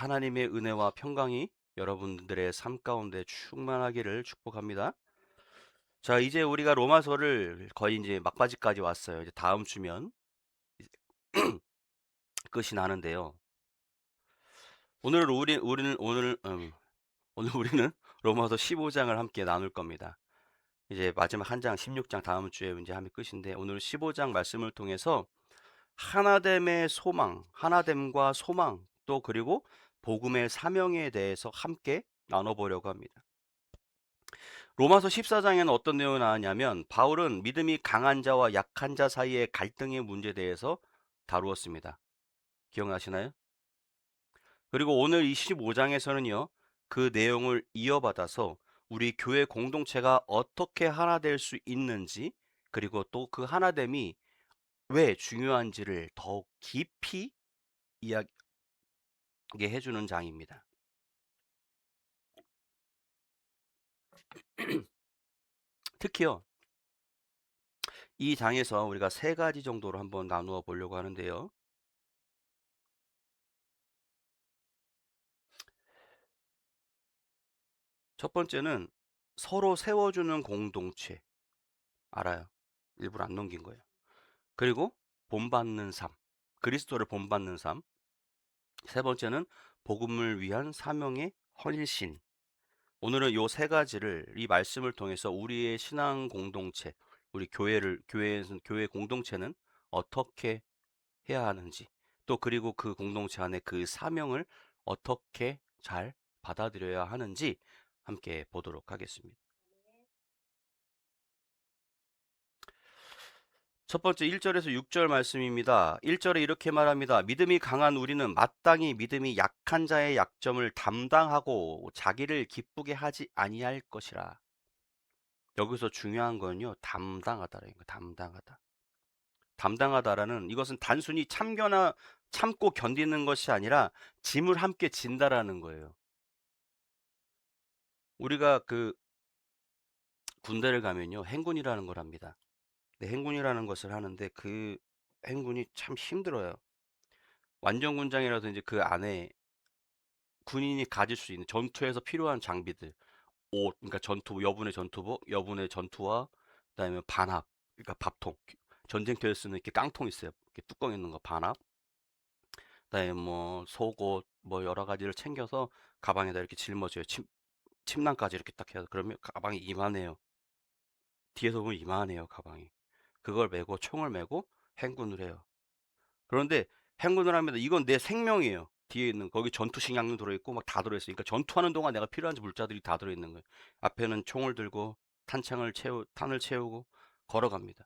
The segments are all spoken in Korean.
하나님의 은혜와 평강이 여러분들의 삶 가운데 충만하기를 축복합니다. 자, 이제 우리가 로마서를 거의 이제 막바지까지 왔어요. 이제 다음 주면 이제 끝이 나는데요. 오늘 오늘 우리는 로마서 15장을 함께 나눌 겁니다. 이제 마지막 한 장 16장 다음 주에 이제 하면 끝인데 오늘 15장 말씀을 통해서 하나됨의 소망, 하나됨과 소망 또 그리고 복음의 사명에 대해서 함께 나눠보려고 합니다. 로마서 14장에는 어떤 내용이 나왔냐면 바울은 믿음이 강한 자와 약한 자 사이의 갈등의 문제에 대해서 다루었습니다. 기억나시나요? 그리고 오늘 이 15장에서는요. 그 내용을 이어받아서 우리 교회 공동체가 어떻게 하나 될 수 있는지 그리고 또 그 하나됨이 왜 중요한지를 더욱 깊이 이야기해 주는 장입니다. 특히요. 이 장에서 우리가 세 가지 정도로 한번 나누어 보려고 하는데요. 첫 번째는 서로 세워주는 공동체. 알아요. 일부러 안 넘긴 거예요. 그리고 본받는 삶. 그리스도를 본받는 삶. 세 번째는 복음을 위한 사명의 헌신. 오늘은 요 세 가지를 이 말씀을 통해서 우리의 신앙 공동체, 우리 교회 공동체는 어떻게 해야 하는지, 또 그리고 그 공동체 안에 그 사명을 어떻게 잘 받아들여야 하는지 함께 보도록 하겠습니다. 첫 번째 1절에서 6절 말씀입니다. 1절에 이렇게 말합니다. 믿음이 강한 우리는 마땅히 믿음이 약한 자의 약점을 담당하고 자기를 기쁘게 하지 아니할 것이라. 여기서 중요한 건요. 담당하다라는 거. 담당하다. 담당하다라는 이것은 단순히 참고 견디는 것이 아니라 짐을 함께 진다라는 거예요. 우리가 그 군대를 가면요. 행군이라는 걸 합니다. 네, 행군이라는 것을 하는데 그 행군이 참 힘들어요. 완전군장이라도 이제 그 안에 군인이 가질 수 있는 전투에서 필요한 장비들, 옷, 그러니까 여분의 전투복, 여분의 전투화, 그다음에 반합, 그러니까 밥통, 전쟁터에 쓰는 이렇게 깡통 있어요. 이렇게 뚜껑 있는 거 반합, 그다음에 뭐 속옷, 뭐 여러 가지를 챙겨서 가방에다 이렇게 짊어져요. 침낭까지 이렇게 딱 해서 그러면 가방이 이만해요. 뒤에서 보면 이만해요, 가방이. 그걸 메고 총을 메고 행군을 해요. 그런데 행군을 합니다. 이건 내 생명이에요. 뒤에 있는 거기 전투식량도 들어있고 막 다 들어있어요. 그러니까 전투하는 동안 내가 필요한 물자들이 다 들어있는 거예요. 앞에는 총을 들고 탄을 채우고 걸어갑니다.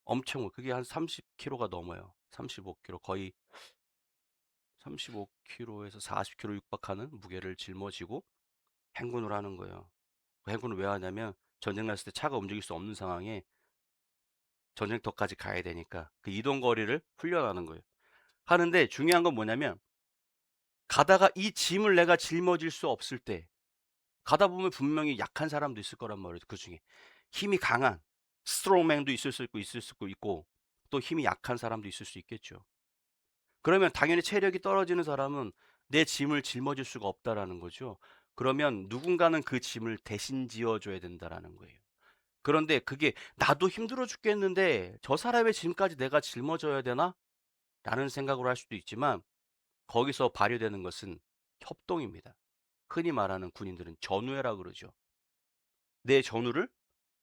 엄청 그게 한 30km가 넘어요. 35km 거의 35km에서 40km 육박하는 무게를 짊어지고 행군을 하는 거예요. 그 행군을 왜 하냐면 전쟁 났을 때 차가 움직일 수 없는 상황에 전쟁터까지 가야 되니까 그 이동 거리를 훈련하는 거예요. 하는데 중요한 건 뭐냐면 가다가 이 짐을 내가 짊어질 수 없을 때 가다 보면 분명히 약한 사람도 있을 거란 말이에요. 그중에 힘이 강한 스트롱맨도 있을 수 있고 또 힘이 약한 사람도 있을 수 있겠죠. 그러면 당연히 체력이 떨어지는 사람은 내 짐을 짊어질 수가 없다라는 거죠. 그러면 누군가는 그 짐을 대신 지어줘야 된다라는 거예요. 그런데 그게 나도 힘들어 죽겠는데 저 사람의 짐까지 내가 짊어져야 되나? 라는 생각을 할 수도 있지만 거기서 발휘되는 것은 협동입니다. 흔히 말하는 군인들은 전우회라 그러죠. 내 전우를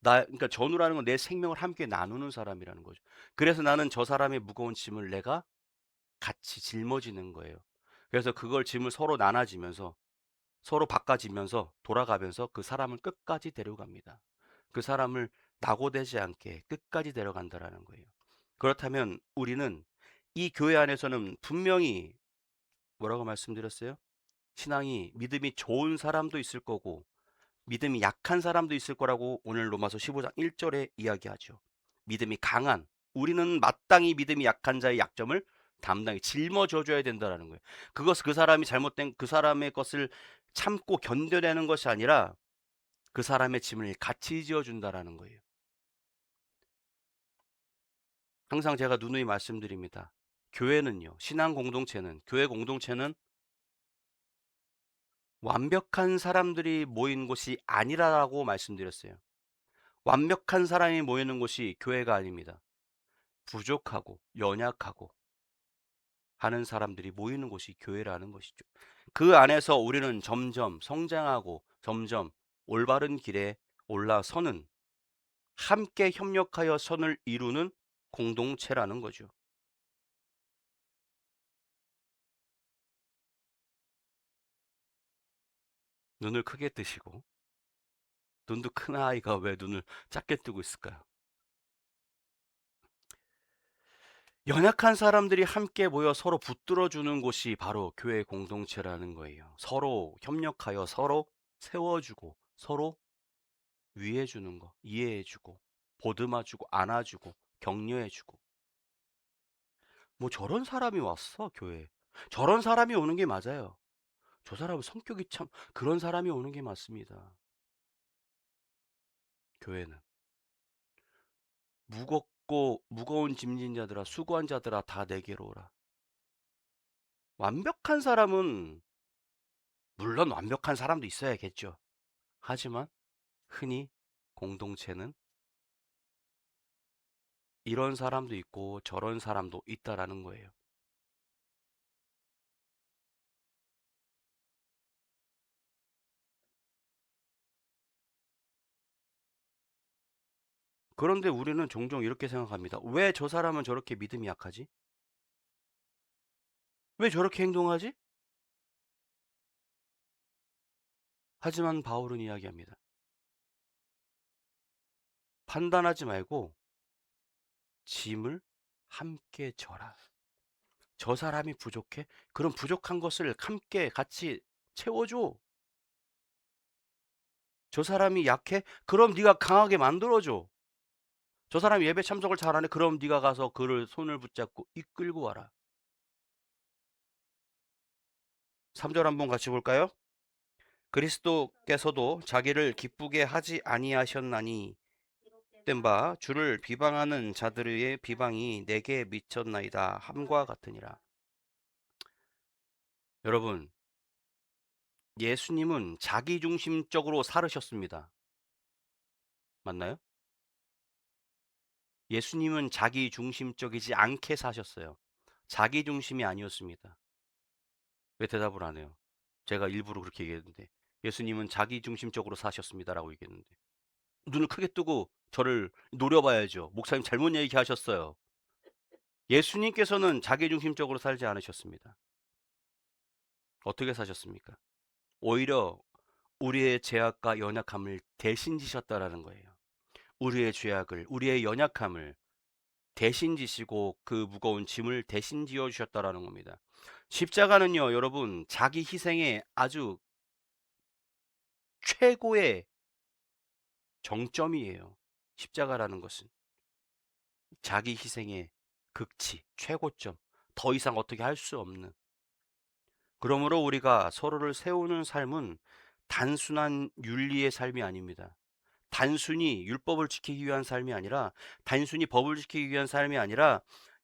그러니까 전우라는 건 내 생명을 함께 나누는 사람이라는 거죠. 그래서 나는 저 사람의 무거운 짐을 내가 같이 짊어지는 거예요. 그래서 그걸 짐을 서로 나눠지면서 서로 바꿔지면서 돌아가면서 그 사람을 끝까지 데려갑니다. 그 사람을 낙오되지 않게 끝까지 데려간다라는 거예요. 그렇다면 우리는 이 교회 안에서는 분명히 뭐라고 말씀드렸어요? 신앙이 믿음이 좋은 사람도 있을 거고 믿음이 약한 사람도 있을 거라고 오늘 로마서 15장 1절에 이야기하죠. 믿음이 강한 우리는 마땅히 믿음이 약한 자의 약점을 담당히 짊어져 줘야 된다라는 거예요. 그 사람이 잘못된 그 사람의 것을 참고 견뎌내는 것이 아니라 그 사람의 짐을 같이 지어 준다라는 거예요. 항상 제가 누누이 말씀드립니다. 교회 공동체는 완벽한 사람들이 모인 곳이 아니라고 말씀드렸어요. 완벽한 사람이 모이는 곳이 교회가 아닙니다. 부족하고 연약하고 하는 사람들이 모이는 곳이 교회라는 것이죠. 그 안에서 우리는 점점 성장하고 점점 올바른 길에 올라서는, 함께 협력하여 선을 이루는 공동체라는 거죠. 눈을 크게 뜨시고, 눈도 큰 아이가 왜 눈을 작게 뜨고 있을까요? 연약한 사람들이 함께 모여 서로 붙들어 주는 곳이 바로 교회 공동체라는 거예요. 서로 협력하여 서로 세워주고 서로 위해 주는 거, 이해해 주고 보듬어 주고 안아 주고 격려해 주고. 뭐 저런 사람이 왔어, 교회. 저런 사람이 오는 게 맞아요. 저 사람은 성격이 참, 그런 사람이 오는 게 맞습니다. 교회는 무겁고 무거운 짐진 자들아, 수고한 자들아, 다 내게로 오라. 완벽한 사람은, 물론 완벽한 사람도 있어야겠죠. 하지만 흔히 공동체는 이런 사람도 있고 저런 사람도 있다라는 거예요. 그런데 우리는 종종 이렇게 생각합니다. 왜 저 사람은 저렇게 믿음이 약하지? 왜 저렇게 행동하지? 하지만 바울은 이야기합니다. 판단하지 말고 짐을 함께 져라. 저 사람이 부족해? 그럼 부족한 것을 함께 같이 채워줘. 저 사람이 약해? 그럼 네가 강하게 만들어줘. 저 사람이 예배 참석을 잘하네? 그럼 네가 가서 그를 손을 붙잡고 이끌고 와라. 3절 한번 같이 볼까요? 그리스도께서도 자기를 기쁘게 하지 아니하셨나니 된 바 주를 비방하는 자들의 비방이 내게 미쳤나이다 함과 같으니라. 여러분, 예수님은 자기중심적으로 살으셨습니다. 맞나요? 예수님은 자기중심적이지 않게 사셨어요. 자기중심이 아니었습니다. 왜 대답을 안 해요? 제가 일부러 그렇게 얘기했는데, 예수님은 자기중심적으로 사셨습니다라고 얘기했는데, 눈을 크게 뜨고 저를 노려봐야죠. 목사님 잘못 얘기하셨어요. 예수님께서는 자기중심적으로 살지 않으셨습니다. 어떻게 사셨습니까? 오히려 우리의 죄악과 연약함을 대신 지셨다라는 거예요. 우리의 죄악을, 우리의 연약함을 대신 지시고 그 무거운 짐을 대신 지어 주셨다라는 겁니다. 십자가는요, 여러분, 자기 희생의 아주 최고의 정점이에요. 십자가라는 것은 자기 희생의 극치, 최고점, 더 이상 어떻게 할 수 없는. 그러므로 우리가 서로를 세우는 삶은 단순한 윤리의 삶이 아닙니다. 단순히 율법을 지키기 위한 삶이 아니라, 단순히 법을 지키기 위한 삶이 아니라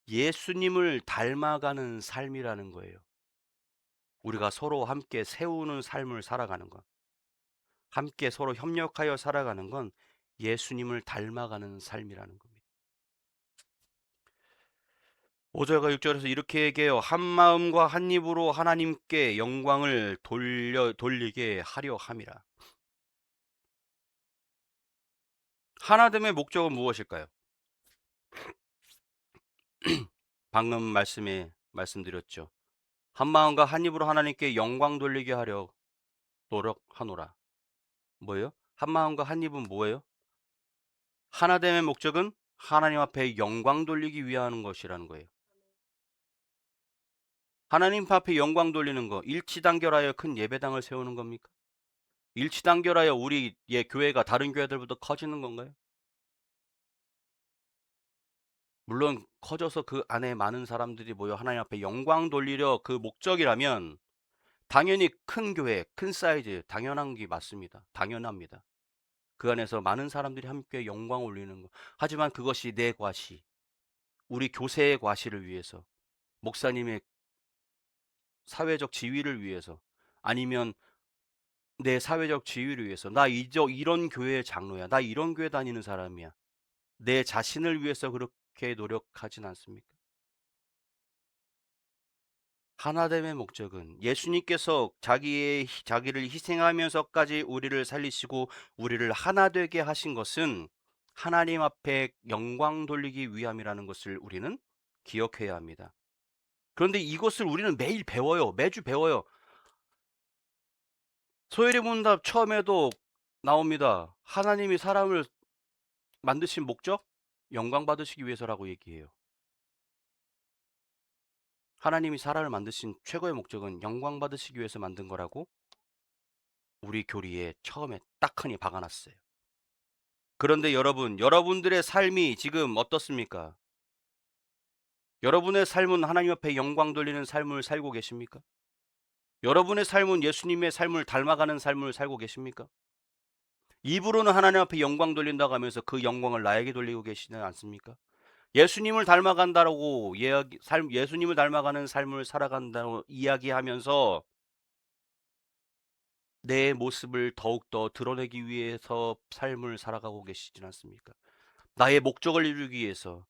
예수님을 닮아가는 삶이라는 거예요. 우리가 서로 함께 세우는 삶을 살아가는 것, 함께 서로 협력하여 살아가는 건 예수님을 닮아가는 삶이라는 겁니다. 5절과 6절에서 이렇게 얘기해요. 한 마음과 한 입으로 하나님께 영광을 돌리게 하려 함이라. 하나됨의 목적은 무엇일까요? 방금 말씀에 말씀드렸죠. 한 마음과 한 입으로 하나님께 영광 돌리게 하려 노력하노라. 뭐예요? 한 마음과 한 입은 뭐예요? 하나됨의 목적은 하나님 앞에 영광 돌리기 위한 것이라는 거예요. 하나님 앞에 영광 돌리는 거, 일치단결하여 큰 예배당을 세우는 겁니까? 일치단결하여 우리의 교회가 다른 교회들보다 커지는 건가요? 물론 커져서 그 안에 많은 사람들이 모여 하나님 앞에 영광 돌리려 그 목적이라면 당연히 큰 교회, 큰 사이즈, 당연한 게 맞습니다. 당연합니다. 그 안에서 많은 사람들이 함께 영광 올리는 것. 하지만 그것이 내 과시, 우리 교세의 과시를 위해서, 목사님의 사회적 지위를 위해서, 아니면 내 사회적 지위를 위해서 나 이런 교회 장로야. 나 이런 교회 다니는 사람이야. 내 자신을 위해서 그렇게 노력하진 않습니까? 하나됨의 목적은 예수님께서 자기를 희생하면서까지 우리를 살리시고 우리를 하나 되게 하신 것은 하나님 앞에 영광 돌리기 위함이라는 것을 우리는 기억해야 합니다. 그런데 이것을 우리는 매일 배워요. 매주 배워요. 소요리 문답 처음에도 나옵니다. 하나님이 사람을 만드신 목적? 영광 받으시기 위해서라고 얘기해요. 하나님이 사람을 만드신 최고의 목적은 영광 받으시기 위해서 만든 거라고 우리 교리에 처음에 딱하니 박아놨어요. 그런데 여러분들의 삶이 지금 어떻습니까? 여러분의 삶은 하나님 앞에 영광 돌리는 삶을 살고 계십니까? 여러분의 삶은 예수님의 삶을 닮아가는 삶을 살고 계십니까? 입으로는 하나님 앞에 영광 돌린다고 하면서 그 영광을 나에게 돌리고 계시지 않습니까? 예수님을 닮아간다라고 예수님을 닮아가는 삶을 살아간다고 이야기하면서 내 모습을 더욱더 드러내기 위해서 삶을 살아가고 계시진 않습니까? 나의 목적을 이루기 위해서,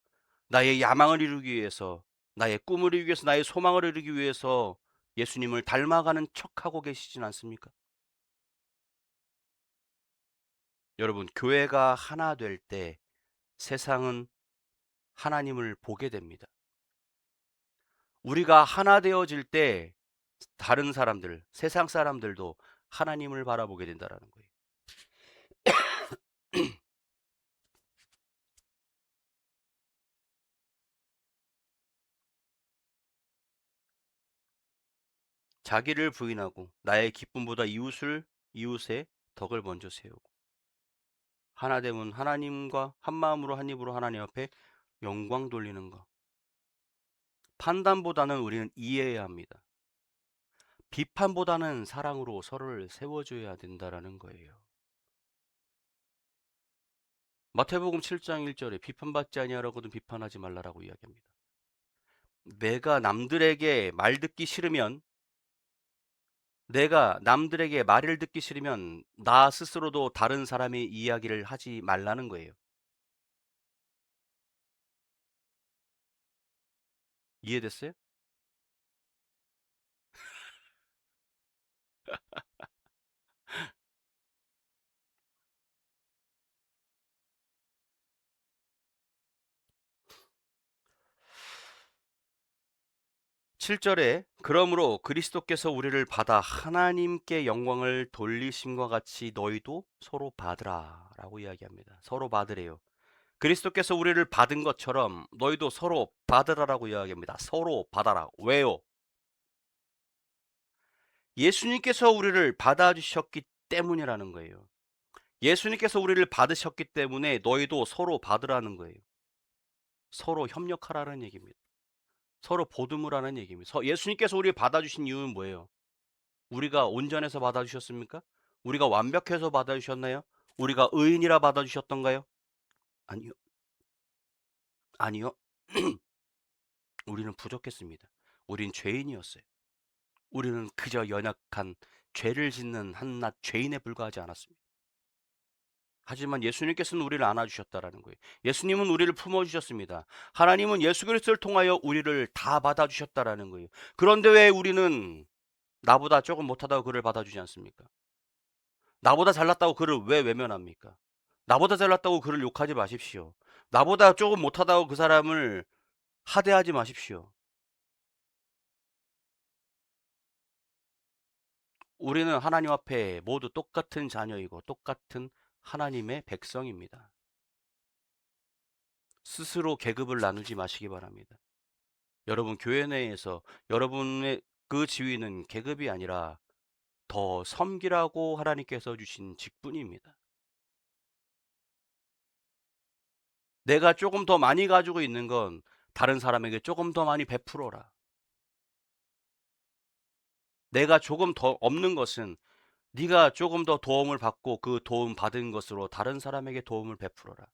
나의 야망을 이루기 위해서, 나의 꿈을 이루기 위해서, 나의 소망을 이루기 위해서 예수님을 닮아가는 척하고 계시진 않습니까? 여러분, 교회가 하나 될 때 세상은 하나님을 보게 됩니다. 우리가 하나 되어질 때 다른 사람들, 세상 사람들도 하나님을 바라보게 된다라는 거예요. 자기를 부인하고 나의 기쁨보다 이웃의 덕을 먼저 세우고 하나됨은 하나님과 한 마음으로 한 입으로 하나님 앞에 영광 돌리는 것. 판단보다는 우리는 이해해야 합니다. 비판보다는 사랑으로 서로를 세워줘야 된다라는 거예요. 마태복음 7장 1절에 비판받지 아니하라고든 비판하지 말라라고 이야기합니다. 내가 남들에게 말 듣기 싫으면 내가 남들에게 말을 듣기 싫으면 나 스스로도 다른 사람의 이야기를 하지 말라는 거예요. 이해됐어요? 7절에 그러므로 그리스도께서 우리를 받아 하나님께 영광을 돌리심과 같이 너희도 서로 받으라 라고 이야기합니다. 서로 받으래요. 그리스도께서 우리를 받은 것처럼 너희도 서로 받으라라고 이야기합니다. 서로 받아라. 왜요? 예수님께서 우리를 받아주셨기 때문이라는 거예요. 예수님께서 우리를 받으셨기 때문에 너희도 서로 받으라는 거예요. 서로 협력하라는 얘기입니다. 서로 보듬으라는 얘기입니다. 예수님께서 우리를 받아주신 이유는 뭐예요? 우리가 온전해서 받아주셨습니까? 우리가 완벽해서 받아주셨나요? 우리가 의인이라 받아주셨던가요? 아니요. 아니요. 우리는 부족했습니다. 우린 죄인이었어요. 우리는 그저 연약한 죄를 짓는 한낱 죄인에 불과하지 않았습니다. 하지만 예수님께서는 우리를 안아주셨다라는 거예요. 예수님은 우리를 품어주셨습니다. 하나님은 예수 그리스도를 통하여 우리를 다 받아주셨다라는 거예요. 그런데 왜 우리는 나보다 조금 못하다고 그를 받아주지 않습니까? 나보다 잘났다고 그를 왜 외면합니까? 나보다 잘났다고 그를 욕하지 마십시오. 나보다 조금 못하다고 그 사람을 하대하지 마십시오. 우리는 하나님 앞에 모두 똑같은 자녀이고 똑같은 하나님의 백성입니다. 스스로 계급을 나누지 마시기 바랍니다. 여러분 교회 내에서 여러분의 그 지위는 계급이 아니라 더 섬기라고 하나님께서 주신 직분입니다. 내가 조금 더 많이 가지고 있는 건 다른 사람에게 조금 더 많이 베풀어라. 내가 조금 더 없는 것은 네가 조금 더 도움을 받고 그 도움 받은 것으로 다른 사람에게 도움을 베풀어라.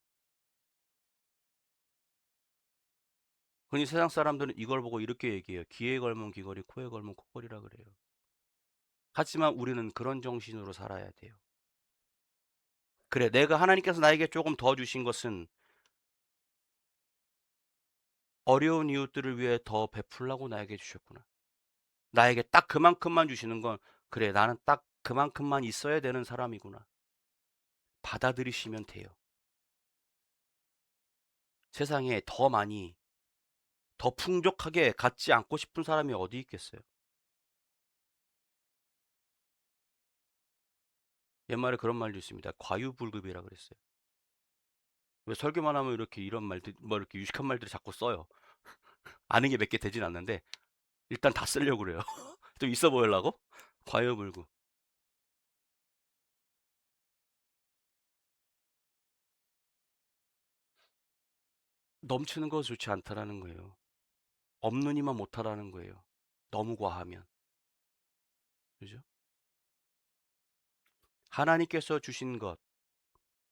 흔히 세상 사람들은 이걸 보고 이렇게 얘기해요. 귀에 걸면 귀걸이, 코에 걸면 코걸이라 그래요. 하지만 우리는 그런 정신으로 살아야 돼요. 그래, 내가 하나님께서 나에게 조금 더 주신 것은 어려운 이웃들을 위해 더 베풀라고 나에게 주셨구나. 나에게 딱 그만큼만 주시는 건 그래, 나는 딱 그만큼만 있어야 되는 사람이구나. 받아들이시면 돼요. 세상에 더 많이, 더 풍족하게 갖지 않고 싶은 사람이 어디 있겠어요? 옛말에 그런 말도 있습니다. 과유불급이라 그랬어요. 왜 설교만 하면 이렇게 이런 말들, 뭐 이렇게 유식한 말들을 자꾸 써요. 아는 게 몇 개 되진 않는데 일단 다 쓰려고 그래요. 좀 있어 보이려고? 과유불급. 넘치는 거 좋지 않다라는 거예요. 없는 이만 못하라는 거예요. 너무 과하면. 그죠? 하나님께서 주신 것,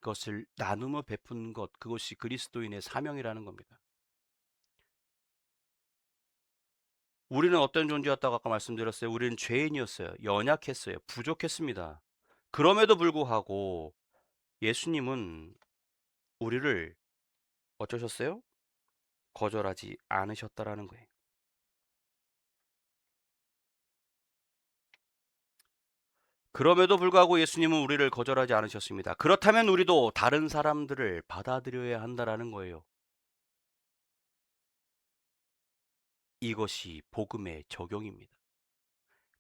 그것을 나누며 베푸는 것, 그것이 그리스도인의 사명이라는 겁니다. 우리는 어떤 존재였다고 아까 말씀드렸어요. 우리는 죄인이었어요. 연약했어요. 부족했습니다. 그럼에도 불구하고 예수님은 우리를 어쩌셨어요? 거절하지 않으셨다라는 거예요. 그럼에도 불구하고 예수님은 우리를 거절하지 않으셨습니다. 그렇다면 우리도 다른 사람들을 받아들여야 한다라는 거예요. 이것이 복음의 적용입니다.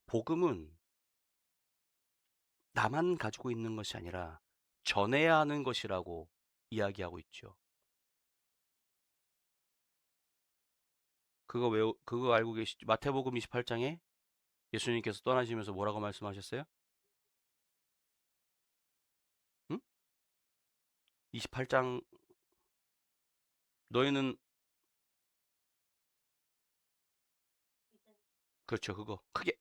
복음은 나만 가지고 있는 것이 아니라 전해야 하는 것이라고 이야기하고 있죠. 그거 알고 계시죠? 마태복음 28장에 예수님께서 떠나시면서 뭐라고 말씀하셨어요? 응? 28장, 너희는, 그렇죠, 그거 크게.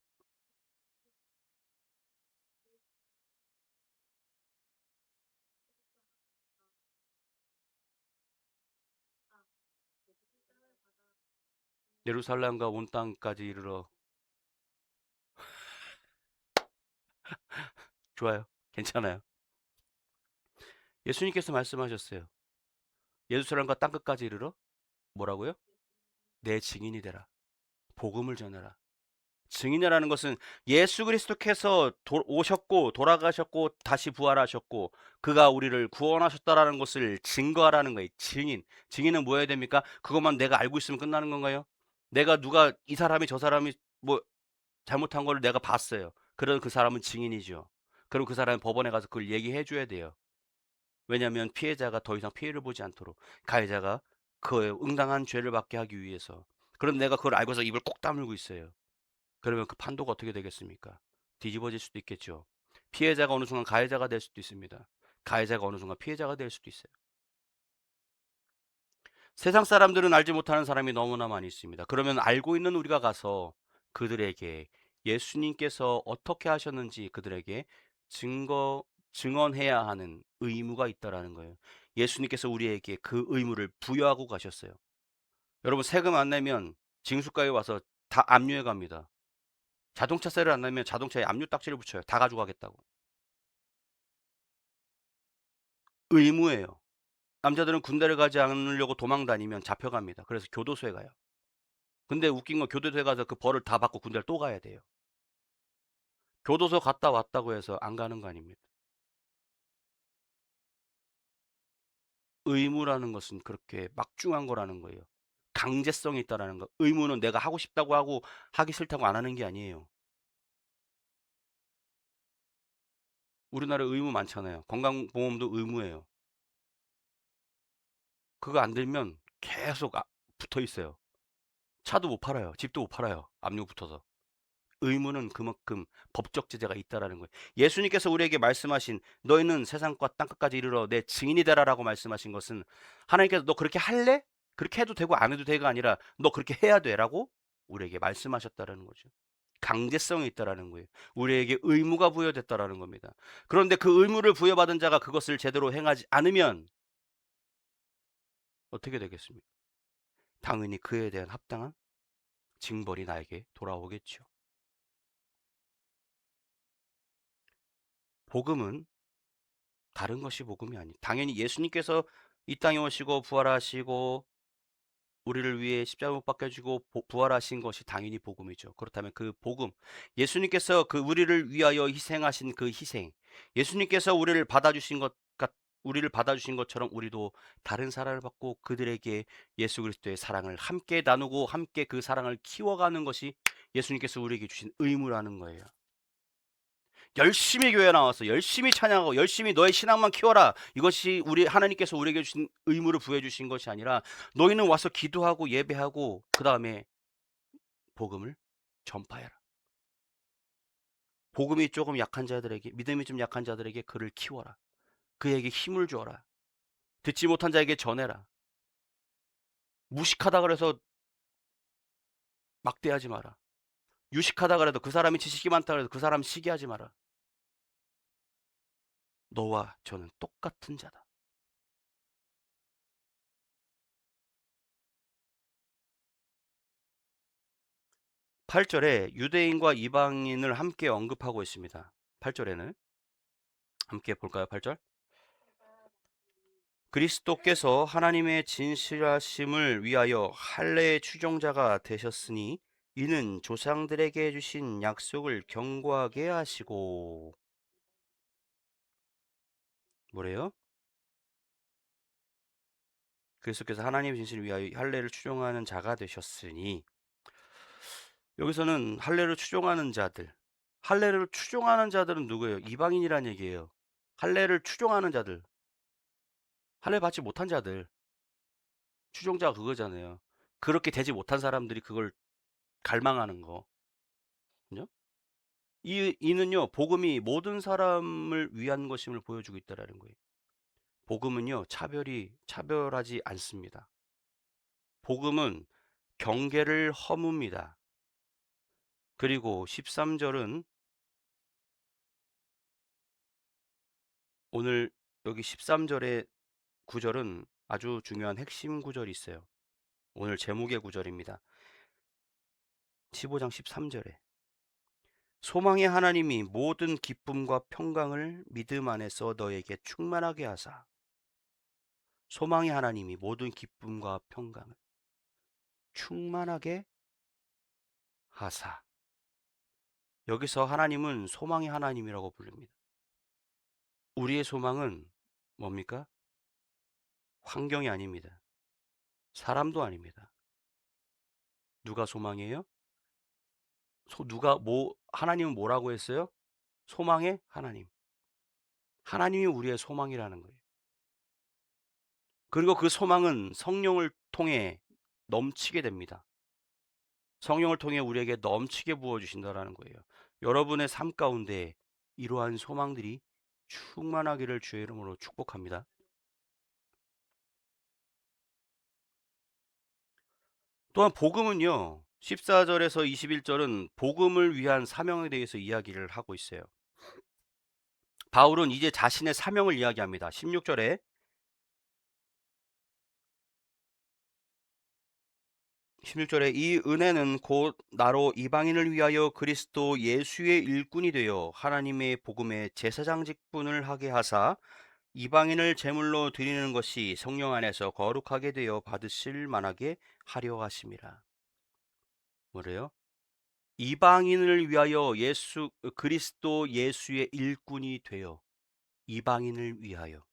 예루살렘과 온 땅까지 이르러. 좋아요. 괜찮아요. 예수님께서 말씀하셨어요. 예루살렘과 땅끝까지 이르러 뭐라고요? 내 증인이 되라. 복음을 전해라. 증인이라는 것은 예수 그리스도께서 오셨고 돌아가셨고 다시 부활하셨고 그가 우리를 구원하셨다라는 것을 증거하라는 거예요. 증인. 증인은 뭐 해야 됩니까? 그것만 내가 알고 있으면 끝나는 건가요? 내가 누가 이 사람이 저 사람이 뭐 잘못한 걸 내가 봤어요. 그럼 그 사람은 증인이죠. 그럼 그 사람은 법원에 가서 그걸 얘기해 줘야 돼요. 왜냐하면 피해자가 더 이상 피해를 보지 않도록 가해자가 그 응당한 죄를 받게 하기 위해서. 그럼 내가 그걸 알고서 입을 꼭 다물고 있어요. 그러면 그 판도가 어떻게 되겠습니까? 뒤집어질 수도 있겠죠. 피해자가 어느 순간 가해자가 될 수도 있습니다. 가해자가 어느 순간 피해자가 될 수도 있어요. 세상 사람들은 알지 못하는 사람이 너무나 많이 있습니다. 그러면 알고 있는 우리가 가서 그들에게 예수님께서 어떻게 하셨는지 그들에게 증거, 증언해야 하는 의무가 있다라는 거예요. 예수님께서 우리에게 그 의무를 부여하고 가셨어요. 여러분 세금 안 내면 징수과에 와서 다 압류해 갑니다. 자동차세를 안 내면 자동차에 압류 딱지를 붙여요. 다 가져가겠다고. 의무예요. 남자들은 군대를 가지 않으려고 도망 다니면 잡혀갑니다. 그래서 교도소에 가요. 근데 웃긴 건 교도소에 가서 그 벌을 다 받고 군대를 또 가야 돼요. 교도소 갔다 왔다고 해서 안 가는 거 아닙니다. 의무라는 것은 그렇게 막중한 거라는 거예요. 강제성이 있다라는 거. 의무는 내가 하고 싶다고 하고 하기 싫다고 안 하는 게 아니에요. 우리나라에 의무 많잖아요. 건강보험도 의무예요. 그거 안 들면 계속 붙어 있어요. 차도 못 팔아요. 집도 못 팔아요. 압류 붙어서. 의무는 그만큼 법적 제재가 있다라는 거예요. 예수님께서 우리에게 말씀하신 너희는 세상과 땅끝까지 이르러 내 증인이 되라라고 말씀하신 것은 하나님께서 너 그렇게 할래? 그렇게 해도 되고 안 해도 되가 아니라 너 그렇게 해야 돼라고 우리에게 말씀하셨다라는 거죠. 강제성이 있다라는 거예요. 우리에게 의무가 부여됐다라는 겁니다. 그런데 그 의무를 부여받은 자가 그것을 제대로 행하지 않으면 어떻게 되겠습니까? 당연히 그에 대한 합당한 징벌이 나에게 돌아오겠죠. 복음은 다른 것이 복음이 아니. 당연히 예수님께서 이 땅에 오시고 부활하시고 우리를 위해 십자가 못 박혀 주고 부활하신 것이 당연히 복음이죠. 그렇다면 그 복음, 예수님께서 그 우리를 위하여 희생하신 그 희생, 예수님께서 우리를 받아주신 것처럼 우리도 다른 사랑을 받고 그들에게 예수 그리스도의 사랑을 함께 나누고 함께 그 사랑을 키워가는 것이 예수님께서 우리에게 주신 의무라는 거예요. 열심히 교회 나와서 열심히 찬양하고 열심히 너의 신앙만 키워라. 이것이 우리 하나님께서 우리에게 주신 의무를 부여 주신 것이 아니라 너희는 와서 기도하고 예배하고 그다음에 복음을 전파해라. 복음이 조금 약한 자들에게, 믿음이 좀 약한 자들에게 그를 키워라. 그에게 힘을 주어라. 듣지 못한 자에게 전해라. 무식하다 그래서 막대하지 마라. 유식하다 그래도 그 사람이 지식이 많다 그래도 그 사람 시기하지 마라. 너와 저는 똑같은 자다. 8절에 유대인과 이방인을 함께 언급하고 있습니다. 8절에는 함께 볼까요? 8절. 그리스도께서 하나님의 진실하심을 위하여 할례의 추종자가 되셨으니 이는 조상들에게 주신 약속을 경고하게 하시고 뭐래요? 그리스도께서 하나님의 진실을 위하여 할례를 추종하는 자가 되셨으니 여기서는 할례를 추종하는 자들은 누구예요? 이방인이란 얘기예요. 할례를 추종하는 자들, 할례 받지 못한 자들, 추종자가 그거잖아요. 그렇게 되지 못한 사람들이 그걸 갈망하는 거. 그죠? 이는요, 복음이 모든 사람을 위한 것임을 보여주고 있다라는 거예요. 복음은요, 차별하지 않습니다. 복음은 경계를 허뭅니다. 그리고 13절은 오늘 여기 13절의 구절은 아주 중요한 핵심 구절이 있어요. 오늘 제목의 구절입니다. 15장 13절에 소망의 하나님이 모든 기쁨과 평강을 믿음 안에서 너에게 충만하게 하사 소망의 하나님이 모든 기쁨과 평강을 충만하게 하사 여기서 하나님은 소망의 하나님이라고 부릅니다. 우리의 소망은 뭡니까? 환경이 아닙니다. 사람도 아닙니다. 누가 소망이에요? 하나님은 뭐라고 했어요? 소망의 하나님. 하나님이 우리의 소망이라는 거예요. 그리고 그 소망은 성령을 통해 넘치게 됩니다. 성령을 통해 우리에게 넘치게 부어주신다라는 거예요. 여러분의 삶 가운데 이러한 소망들이 충만하기를 주의 이름으로 축복합니다. 또한 복음은요. 14절에서 21절은 복음을 위한 사명에 대해서 이야기를 하고 있어요. 바울은 이제 자신의 사명을 이야기합니다. 16절에 이 은혜는 곧 나로 이방인을 위하여 그리스도 예수의 일꾼이 되어 하나님의 복음의 제사장 직분을 하게 하사 이방인을 제물로 드리는 것이 성령 안에서 거룩하게 되어 받으실 만하게 하려 하심이라. 뭐래요? 이방인을 위하여 그리스도 예수의 일꾼이 되어 이방인을 위하여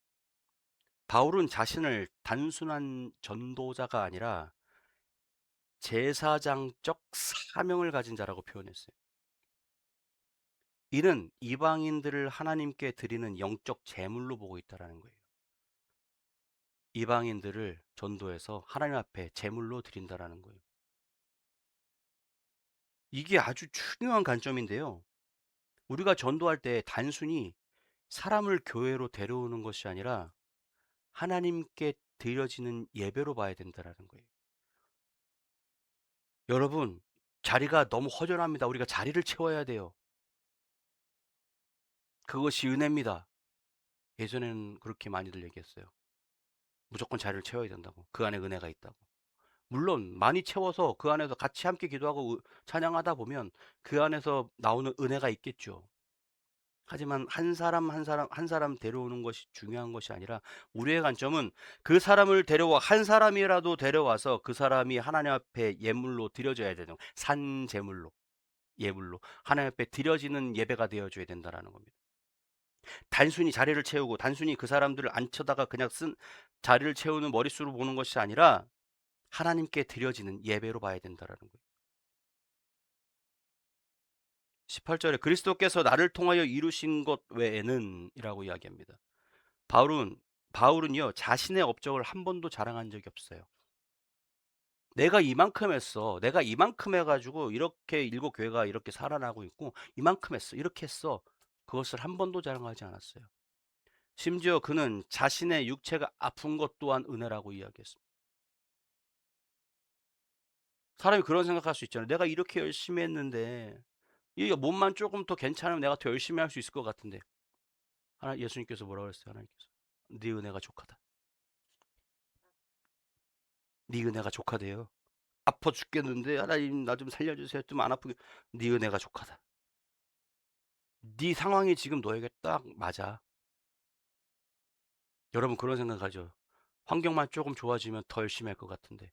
바울은 자신을 단순한 전도자가 아니라 제사장적 사명을 가진 자라고 표현했어요. 이는 이방인들을 하나님께 드리는 영적 제물로 보고 있다라는 거예요. 이방인들을 전도해서 하나님 앞에 제물로 드린다라는 거예요. 이게 아주 중요한 관점인데요. 우리가 전도할 때 단순히 사람을 교회로 데려오는 것이 아니라 하나님께 드려지는 예배로 봐야 된다라는 거예요. 여러분, 자리가 너무 허전합니다. 우리가 자리를 채워야 돼요. 그것이 은혜입니다. 예전에는 그렇게 많이들 얘기했어요. 무조건 자리를 채워야 된다고. 그 안에 은혜가 있다고. 물론 많이 채워서 그 안에서 같이 함께 기도하고 찬양하다 보면 그 안에서 나오는 은혜가 있겠죠. 하지만 한 사람 데려오는 것이 중요한 것이 아니라 우리의 관점은 그 사람을 데려와 한 사람이라도 데려와서 그 사람이 하나님 앞에 예물로 드려져야 되는 산제물로 예물로 하나님 앞에 드려지는 예배가 되어줘야 된다라는 겁니다. 단순히 자리를 채우고 단순히 그 사람들을 앉혀다가 그냥 쓴 자리를 채우는 머릿수로 보는 것이 아니라 하나님께 드려지는 예배로 봐야 된다라는 거예요. 18절에 그리스도께서 나를 통하여 이루신 것 외에는 이라고 이야기합니다. 바울은 바울은요 자신의 업적을 한 번도 자랑한 적이 없어요. 내가 이만큼 했어. 내가 이만큼 해가지고 이렇게 일곱 교회가 이렇게 살아나고 있고 이만큼 했어. 이렇게 했어. 그것을 한 번도 자랑하지 않았어요. 심지어 그는 자신의 육체가 아픈 것 또한 은혜라고 이야기했습니다. 사람이 그런 생각할 수 있잖아요. 내가 이렇게 열심히 했는데 이 몸만 조금 더 괜찮으면 내가 더 열심히 할 수 있을 것 같은데 하나 예수님께서 뭐라고 했어요? 하나님께서 네 은혜가 족하다. 네 은혜가 족하대요. 아파 죽겠는데 하나님 나 좀 살려주세요. 좀 안 아프게. 네 은혜가 족하다. 네 상황이 지금 너에게 딱 맞아. 여러분 그런 생각하죠. 환경만 조금 좋아지면 더 열심히 할 것 같은데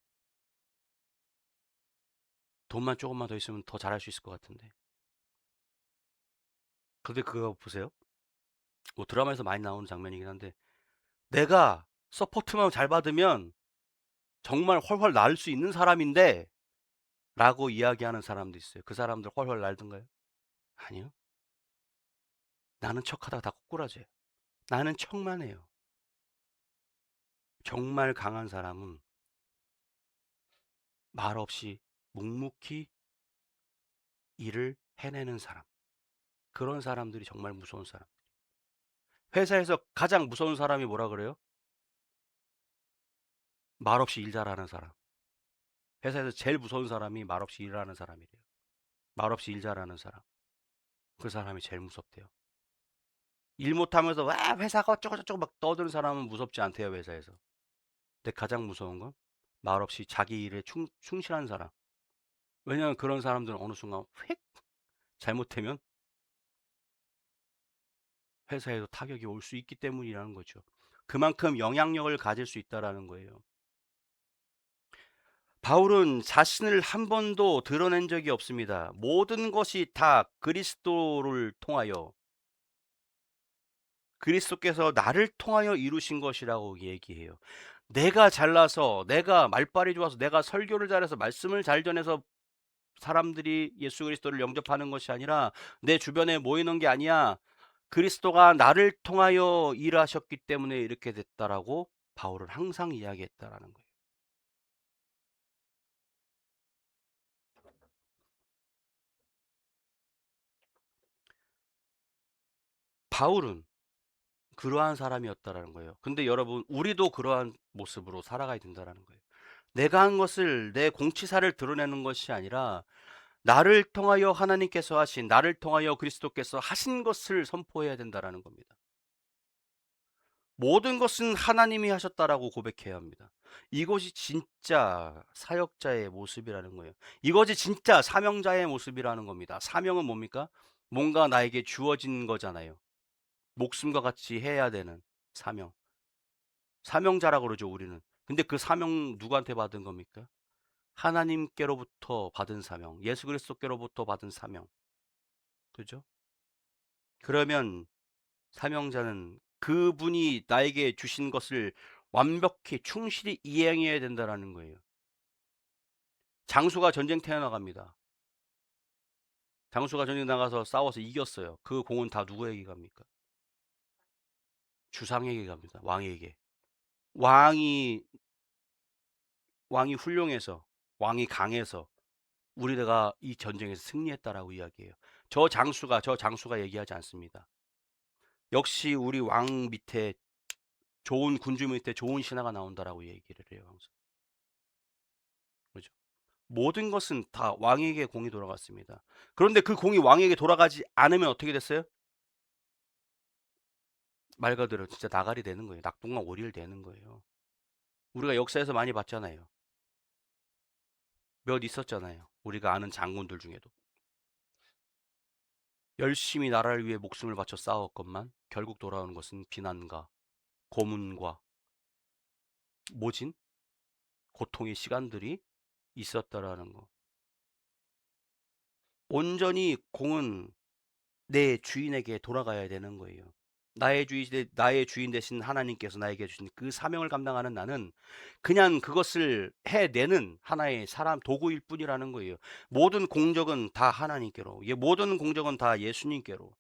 돈만 조금만 더 있으면 더 잘할 수 있을 것 같은데 근데 그거 보세요. 뭐 드라마에서 많이 나오는 장면이긴 한데 내가 서포트만 잘 받으면 정말 훨훨 날 수 있는 사람인데 라고 이야기하는 사람도 있어요. 그 사람들 훨훨 날던가요? 아니요. 나는 척하다가 다 꼬꾸라져요. 나는 척만 해요. 정말 강한 사람은 말없이 묵묵히 일을 해내는 사람. 그런 사람들이 정말 무서운 사람. 회사에서 가장 무서운 사람이 뭐라 그래요? 말없이 일 잘하는 사람. 회사에서 제일 무서운 사람이 말없이 일하는 사람이래요. 말없이 일 잘하는 사람. 그 사람이 제일 무섭대요. 일 못하면서 와 회사가 어쩌고저쩌고 막 떠드는 사람은 무섭지 않대요 회사에서. 근데 가장 무서운 건 말없이 자기 일에 충실한 사람. 왜냐하면 그런 사람들은 어느 순간 휙 잘못되면 회사에도 타격이 올 수 있기 때문이라는 거죠. 그만큼 영향력을 가질 수 있다라는 거예요. 바울은 자신을 한 번도 드러낸 적이 없습니다. 모든 것이 다 그리스도를 통하여 그리스도께서 나를 통하여 이루신 것이라고 얘기해요. 내가 잘나서 내가 말빨이 좋아서 내가 설교를 잘해서 말씀을 잘 전해서 사람들이 예수 그리스도를 영접하는 것이 아니라 내 주변에 모이는 게 아니야. 그리스도가 나를 통하여 일하셨기 때문에 이렇게 됐다라고 바울은 항상 이야기했다라는 거예요. 바울은 그러한 사람이었다라는 거예요. 근데 여러분, 우리도 그러한 모습으로 살아가야 된다라는 거예요. 내가 한 것을 내 공치사를 드러내는 것이 아니라 나를 통하여 하나님께서 하신, 나를 통하여 그리스도께서 하신 것을 선포해야 된다라는 겁니다. 모든 것은 하나님이 하셨다라고 고백해야 합니다. 이것이 진짜 사역자의 모습이라는 거예요. 이것이 진짜 사명자의 모습이라는 겁니다. 사명은 뭡니까? 뭔가 나에게 주어진 거잖아요. 목숨과 같이 해야 되는 사명. 사명자라고 그러죠, 우리는. 근데 그 사명 누구한테 받은 겁니까? 하나님께로부터 받은 사명. 예수 그리스도께로부터 받은 사명. 그죠? 그러면 사명자는 그분이 나에게 주신 것을 완벽히 충실히 이행해야 된다라는 거예요. 장수가 전쟁터에 나갑니다. 장수가 전쟁 나가서 싸워서 이겼어요. 그 공은 다 누구에게 갑니까? 주상에게 갑니다. 왕에게. 왕이 왕이 훌륭해서 왕이 강해서 우리가 이 전쟁에서 승리했다라고 이야기해요. 저 장수가 얘기하지 않습니다. 역시 우리 왕 밑에 좋은 군주 밑에 좋은 신하가 나온다라고 얘기를 해요. 항상. 그죠? 모든 것은 다 왕에게 공이 돌아갔습니다. 그런데 그 공이 왕에게 돌아가지 않으면 어떻게 됐어요? 말 그대로 진짜 나가리 되는 거예요. 낙동강 오리를 되는 거예요. 우리가 역사에서 많이 봤잖아요. 몇 있었잖아요. 우리가 아는 장군들 중에도. 열심히 나라를 위해 목숨을 바쳐 싸웠건만 결국 돌아오는 것은 비난과 고문과 모진 고통의 시간들이 있었다라는 거. 온전히 공은 내 주인에게 돌아가야 되는 거예요. 나의 주인 대신 하나님께서 나에게 주신 그 사명을 감당하는 나는 그냥 그것을 해내는 하나의 사람 도구일 뿐이라는 거예요. 모든 공적은 다 하나님께로, 모든 공적은 다 예수님께로.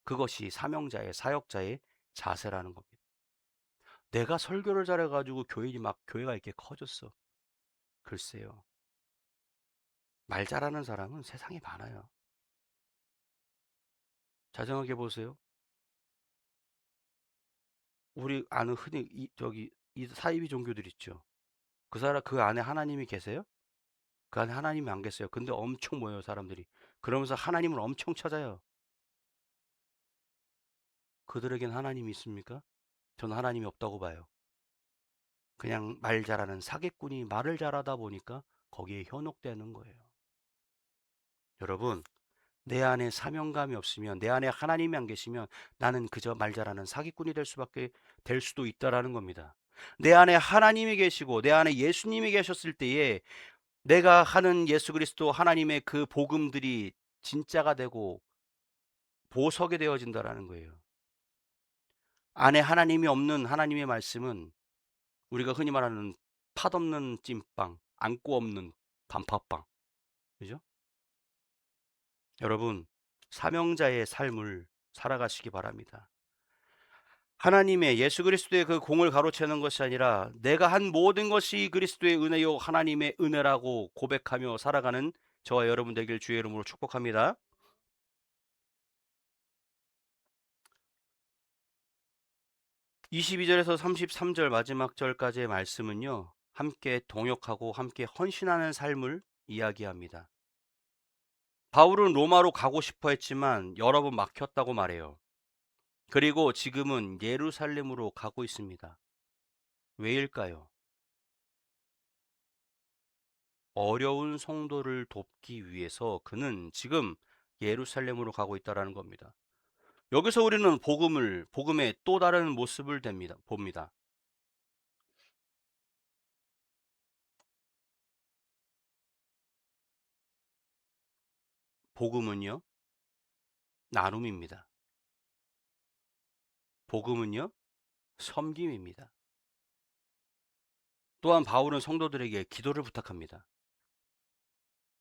그것이 사명자의 사역자의 자세라는 겁니다. 내가 설교를 잘해가지고 교회가 이렇게 커졌어. 글쎄요. 말 잘하는 사람은 세상에 많아요. 자정하게 보세요. 우리 아는 흔히 이 사이비 종교들 있죠. 그 안에 하나님이 계세요? 그 안에 하나님이 안 계세요. 근데 엄청 모여요, 사람들이. 그러면서 하나님을 엄청 찾아요. 그들에겐 하나님이 있습니까? 저는 하나님이 없다고 봐요. 그냥 말 잘하는 사기꾼이 말을 잘하다 보니까 거기에 현혹되는 거예요. 여러분, 내 안에 사명감이 없으면, 내 안에 하나님이 안 계시면 나는 그저 말 잘하는 사기꾼이 될 수도 있다라는 겁니다. 내 안에 하나님이 계시고 내 안에 예수님이 계셨을 때에 내가 하는 예수 그리스도 하나님의 그 복음들이 진짜가 되고 보석이 되어진다라는 거예요. 안에 하나님이 없는 하나님의 말씀은 우리가 흔히 말하는 팥없는 찐빵, 안고 없는 단팥빵. 그죠? 여러분, 사명자의 삶을 살아가시기 바랍니다. 하나님의 예수 그리스도의 그 공을 가로채는 것이 아니라 내가 한 모든 것이 그리스도의 은혜요 하나님의 은혜라고 고백하며 살아가는 저와 여러분 되길 주의 이름으로 축복합니다. 22절에서 33절 마지막 절까지의 말씀은요. 함께 동역하고 함께 헌신하는 삶을 이야기합니다. 바울은 로마로 가고 싶어 했지만 여러 번 막혔다고 말해요. 그리고 지금은 예루살렘으로 가고 있습니다. 왜일까요? 어려운 성도를 돕기 위해서 그는 지금 예루살렘으로 가고 있다라는 겁니다. 여기서 우리는 복음의 또 다른 모습을 봅니다. 복음은요, 나눔입니다. 복음은요, 섬김입니다. 또한 바울은 성도들에게 기도를 부탁합니다.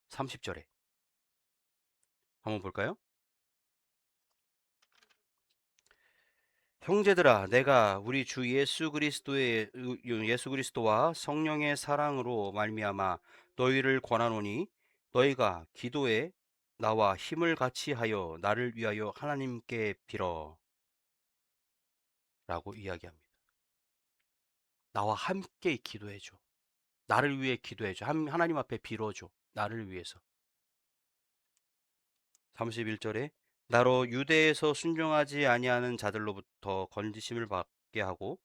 30절에 한번 볼까요? 형제들아, 내가 우리 주 예수 그리스도와 성령의 사랑으로 말미암아 너희를 권하노니 너희가 기도에 나와 힘을 같이 하여 나를 위하여 하나님께 빌어라고 이야기합니다. 나와 함께 기도해줘. 나를 위해 기도해줘. 하나님 앞에 빌어줘. 나를 위해서. 31절에 나로 유대에서 순종하지 아니하는 자들로부터 건지심을 받게 하고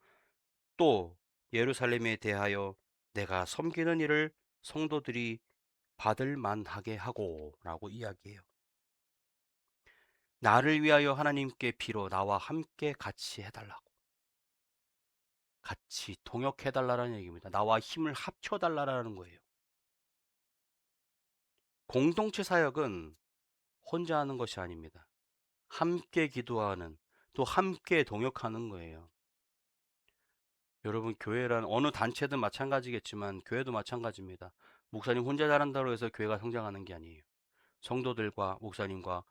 또 예루살렘에 대하여 내가 섬기는 일을 성도들이 받을 만하게 하고 라고 이야기해요. 나를 위하여 하나님께 빌어 나와 함께 같이 해달라고. 같이 동역해달라는 얘기입니다. 나와 힘을 합쳐달라는 거예요. 공동체 사역은 혼자 하는 것이 아닙니다. 함께 기도하는, 또 함께 동역하는 거예요. 여러분, 교회란 어느 단체든 마찬가지겠지만 교회도 마찬가지입니다. 목사님 혼자 잘한다고 해서 교회가 성장하는 게 아니에요. 성도들과 목사님과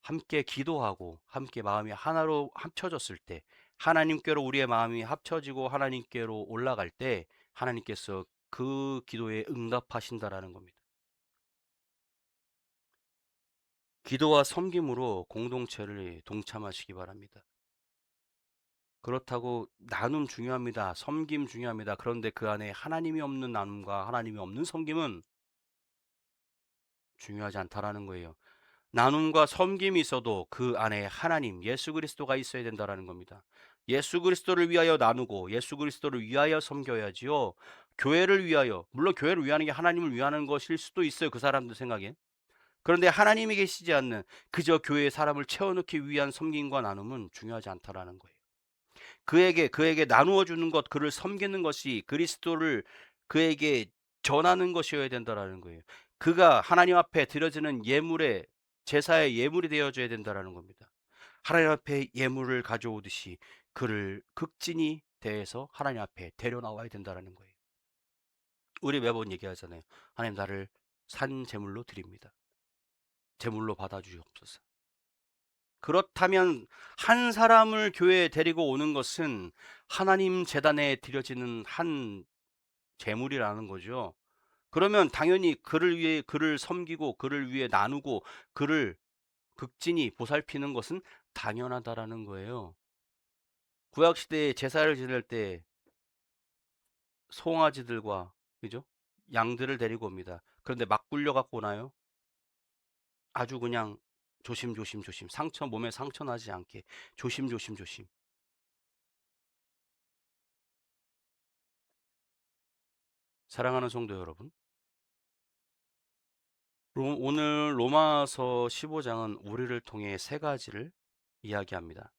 함께 기도하고 함께 마음이 하나로 합쳐졌을 때 하나님께로 우리의 마음이 합쳐지고 하나님께로 올라갈 때 하나님께서 그 기도에 응답하신다라는 겁니다. 기도와 섬김으로 공동체를 동참하시기 바랍니다. 그렇다고 나눔 중요합니다. 섬김 중요합니다. 그런데 그 안에 하나님이 없는 나눔과 하나님이 없는 섬김은 중요하지 않다라는 거예요. 나눔과 섬김이 있어도 그 안에 하나님, 예수 그리스도가 있어야 된다라는 겁니다. 예수 그리스도를 위하여 나누고 예수 그리스도를 위하여 섬겨야지요. 교회를 위하여, 물론 교회를 위하는 게 하나님을 위하는 것일 수도 있어요. 그 사람들 생각엔. 그런데 하나님이 계시지 않는 그저 교회의 사람을 채워넣기 위한 섬김과 나눔은 중요하지 않다라는 거예요. 그에게 나누어 주는 것, 그를 섬기는 것이 그리스도를 그에게 전하는 것이어야 된다라는 거예요. 그가 하나님 앞에 드려지는 예물의 제사의 예물이 되어줘야 된다라는 겁니다. 하나님 앞에 예물을 가져오듯이 그를 극진히 대해서 하나님 앞에 데려나와야 된다라는 거예요. 우리 매번 얘기하잖아요. 하나님, 나를 산 제물로 드립니다. 제물로 받아주시옵소서. 그렇다면 한 사람을 교회에 데리고 오는 것은 하나님 제단에 드려지는 한 제물이라는 거죠. 그러면 당연히 그를 위해, 그를 섬기고 그를 위해 나누고 그를 극진히 보살피는 것은 당연하다라는 거예요. 구약 시대에 제사를 지낼 때 송아지들과, 그죠? 양들을 데리고 옵니다. 그런데 막 굴려 갖고 오나요? 아주 그냥 조심 상처, 몸에 상처 나지 않게 조심. 사랑하는 성도 여러분, 오늘 로마서 15장은 우리를 통해 세 가지를 이야기합니다.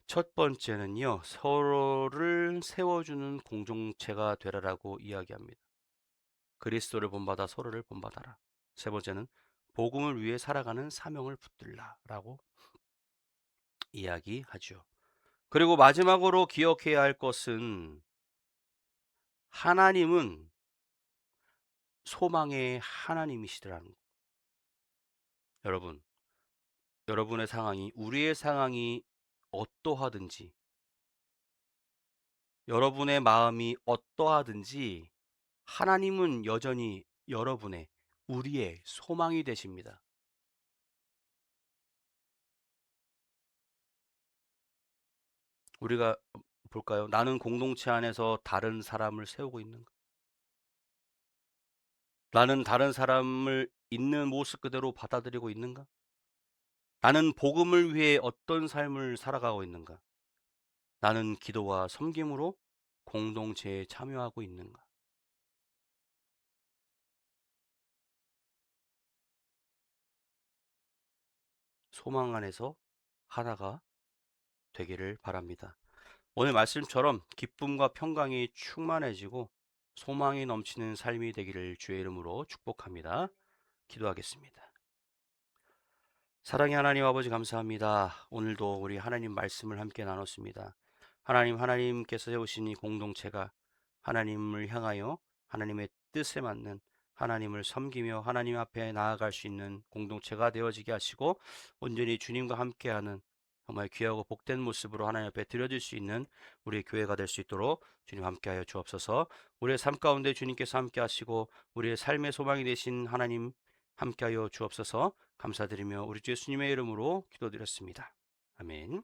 첫 번째는요, 서로를 세워주는 공동체가 되라라고 이야기합니다. 그리스도를 본받아 서로를 본받아라. 세 번째는 복음을 위해 살아가는 사명을 붙들라라고 이야기하죠. 그리고 마지막으로 기억해야 할 것은, 하나님은 소망의 하나님이시더라는 거. 여러분, 여러분의 상황이, 우리의 상황이 어떠하든지, 여러분의 마음이 어떠하든지 하나님은 여전히 여러분의, 우리의 소망이 되십니다. 우리가 볼까요? 나는 공동체 안에서 다른 사람을 세우고 있는가? 나는 다른 사람을 있는 모습 그대로 받아들이고 있는가? 나는 복음을 위해 어떤 삶을 살아가고 있는가? 나는 기도와 섬김으로 공동체에 참여하고 있는가? 소망 안에서 하나가 되기를 바랍니다. 오늘 말씀처럼 기쁨과 평강이 충만해지고 소망이 넘치는 삶이 되기를 주의 이름으로 축복합니다. 기도하겠습니다. 사랑의 하나님 아버지, 감사합니다. 오늘도 우리 하나님 말씀을 함께 나눴습니다. 하나님께서 세우신 이 공동체가 하나님을 향하여 하나님의 뜻에 맞는, 하나님을 섬기며 하나님 앞에 나아갈 수 있는 공동체가 되어지게 하시고, 온전히 주님과 함께하는 정말 귀하고 복된 모습으로 하나님 앞에 드려질 수 있는 우리 교회가 될 수 있도록 주님 함께하여 주옵소서. 우리의 삶 가운데 주님께서 함께하시고 우리의 삶의 소망이 되신 하나님 함께하여 주옵소서. 감사드리며 우리 주 예수님의 이름으로 기도드렸습니다. 아멘.